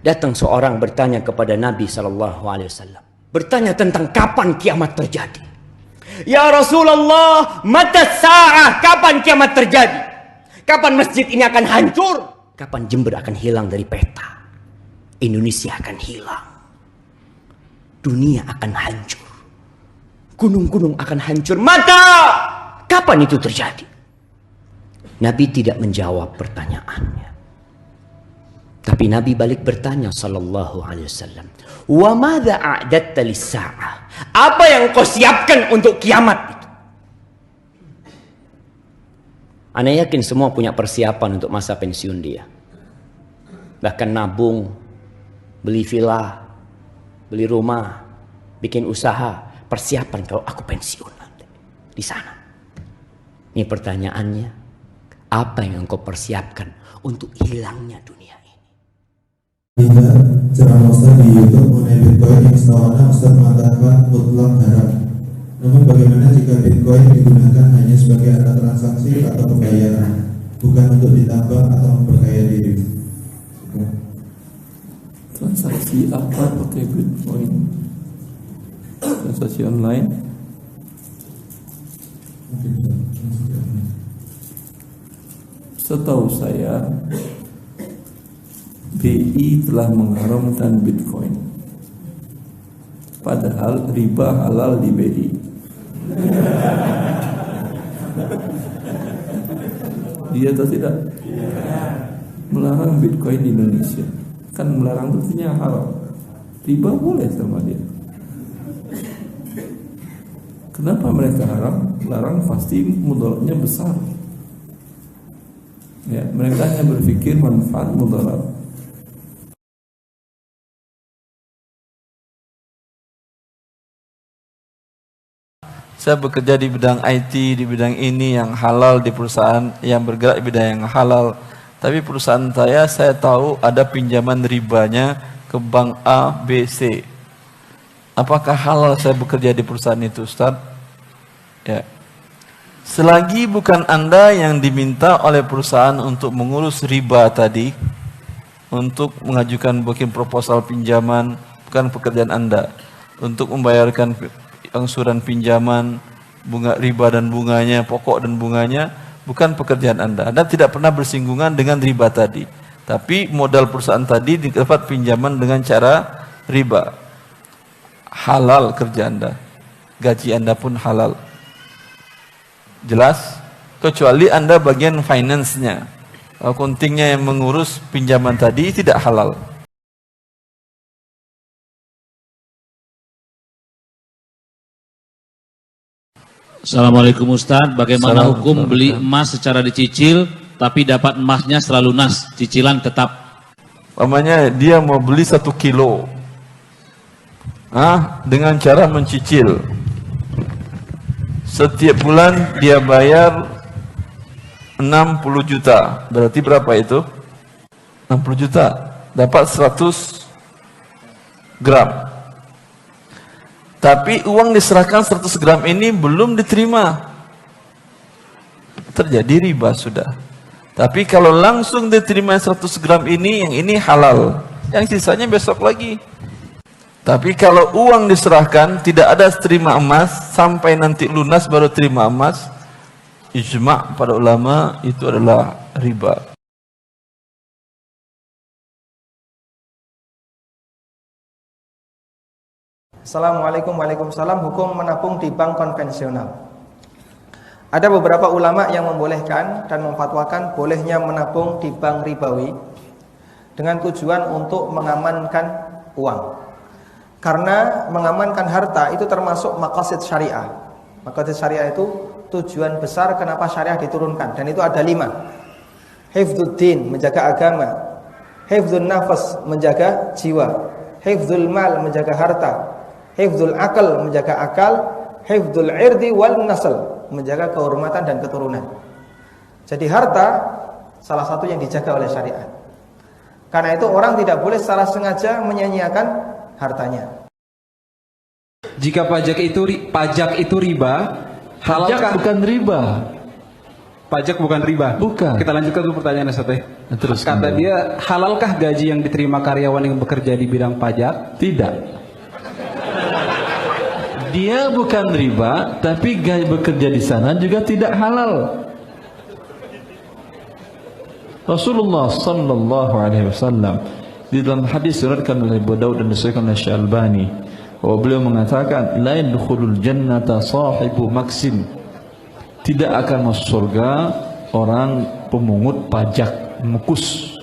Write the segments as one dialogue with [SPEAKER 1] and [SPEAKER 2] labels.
[SPEAKER 1] Datang seorang bertanya kepada Nabi SAW. Bertanya tentang kapan kiamat terjadi. Ya Rasulullah, mata sa'ah, kapan kiamat terjadi? Kapan masjid ini akan hancur? Kapan Jember akan hilang dari peta? Indonesia akan hilang. Dunia akan hancur. Gunung-gunung akan hancur. Maka kapan itu terjadi? Nabi tidak menjawab pertanyaannya. Tapi Nabi balik bertanya sallallahu alaihi wasallam, "Wa madza a'datta lis-sa'ah?" Apa yang kau siapkan untuk kiamat itu? Ana yakin semua punya persiapan untuk masa pensiun dia. Bahkan nabung, beli villa, beli rumah, bikin usaha, persiapan kalau aku pensiun nanti di sana. Ini pertanyaannya, apa yang engkau persiapkan untuk hilangnya dunia ini?
[SPEAKER 2] Ceramah Ustaz di YouTube mengenai Bitcoin yang setahu Ustaz mengatakan mutlak haram. Namun bagaimana jika Bitcoin digunakan hanya sebagai alat transaksi atau pembayaran, bukan untuk ditambah atau memperkaya diri?
[SPEAKER 3] Transaksi apa pakai Bitcoin? Transaksi online? Setahu saya, BI telah mengharamkan Bitcoin. Padahal riba halal di BI. Dia atau tidak? Melarang Bitcoin di Indonesia. Kan melarang itu artinya haram. Riba boleh sama dia. Kenapa mereka haram? Larang pasti mudaratnya besar. Ya, mereka hanya berpikir manfaat mudarat. Saya bekerja di bidang IT, di bidang ini yang halal di perusahaan yang bergerak di bidang yang halal. Tapi perusahaan saya tahu ada pinjaman ribanya ke bank A, B, C. Apakah halal saya bekerja di perusahaan itu, Ustaz? Ya. Selagi bukan Anda yang diminta oleh perusahaan untuk mengurus riba tadi, untuk mengajukan booking proposal pinjaman, bukan pekerjaan Anda. Untuk membayarkan angsuran pinjaman, bunga riba dan bunganya, pokok dan bunganya, bukan pekerjaan Anda. Anda tidak pernah bersinggungan dengan riba tadi. Tapi modal perusahaan tadi dapat pinjaman dengan cara riba. Halal kerja Anda. Gaji Anda pun halal. Jelas? Kecuali Anda bagian finance-nya. Accounting-nya yang mengurus pinjaman tadi tidak halal.
[SPEAKER 4] Assalamualaikum Ustadz, bagaimana hukum beli emas secara dicicil tapi dapat emasnya selalu lunas, cicilan tetap?
[SPEAKER 3] Umpamanya dia mau beli 1 kilo dengan cara mencicil. Setiap bulan dia bayar 60 juta. Berarti berapa itu? 60 juta. Dapat 100 gram. Tapi uang diserahkan 100 gram ini belum diterima. Terjadi riba sudah. Tapi kalau langsung diterima 100 gram ini, yang ini halal. Yang sisanya besok lagi. Tapi kalau uang diserahkan, tidak ada terima emas, sampai nanti lunas baru terima emas, ijma' para ulama itu adalah riba.
[SPEAKER 5] Assalamualaikum waalaikumsalam. Hukum menabung di bank konvensional. Ada beberapa ulama yang membolehkan dan memfatwakan bolehnya menabung di bank ribawi dengan tujuan untuk mengamankan uang. Karena mengamankan harta itu termasuk maqasid syariah. Maqasid syariah itu tujuan besar kenapa syariah diturunkan, dan itu ada 5. Hifdzuddin, menjaga agama. Hifdzun nafas, menjaga jiwa. Hifdzul mal, menjaga harta. Hifdzul akal, menjaga akal. Hifdzul irdi wal nasl, menjaga kehormatan dan keturunan. Jadi harta salah satu yang dijaga oleh syariat. Karena itu orang tidak boleh secara sengaja menyia-nyiakan hartanya.
[SPEAKER 6] Jika pajak itu riba, halalkah?
[SPEAKER 3] Pajak bukan riba.
[SPEAKER 6] pajak bukan riba.
[SPEAKER 3] Bukan.
[SPEAKER 6] Kita lanjutkan dulu pertanyaan Ustaz.
[SPEAKER 3] Terus,
[SPEAKER 6] Kata
[SPEAKER 3] kembali.
[SPEAKER 6] dia, halalkah gaji yang diterima karyawan yang bekerja di bidang pajak?
[SPEAKER 3] Tidak. Dia bukan riba, tapi gaji bekerja di sana juga tidak halal. Rasulullah sallallahu alaihi wasallam di dalam hadis diriwayatkan oleh Abu Daud dan disahihkan oleh Syalbani, bahwa beliau mengatakan, la yadkhulul jannata sahibu maksin. Tidak akan masuk surga orang pemungut pajak, mukus.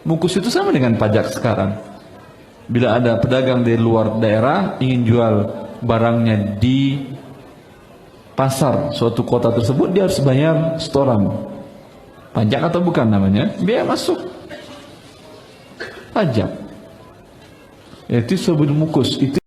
[SPEAKER 3] Mukus itu sama dengan pajak sekarang. Bila ada pedagang dari luar daerah ingin jual barangnya di pasar suatu kota tersebut, dia harus bayar setoran. Pajak atau bukan namanya? Biaya masuk. Pajak. Itu sebelum mukus. Itu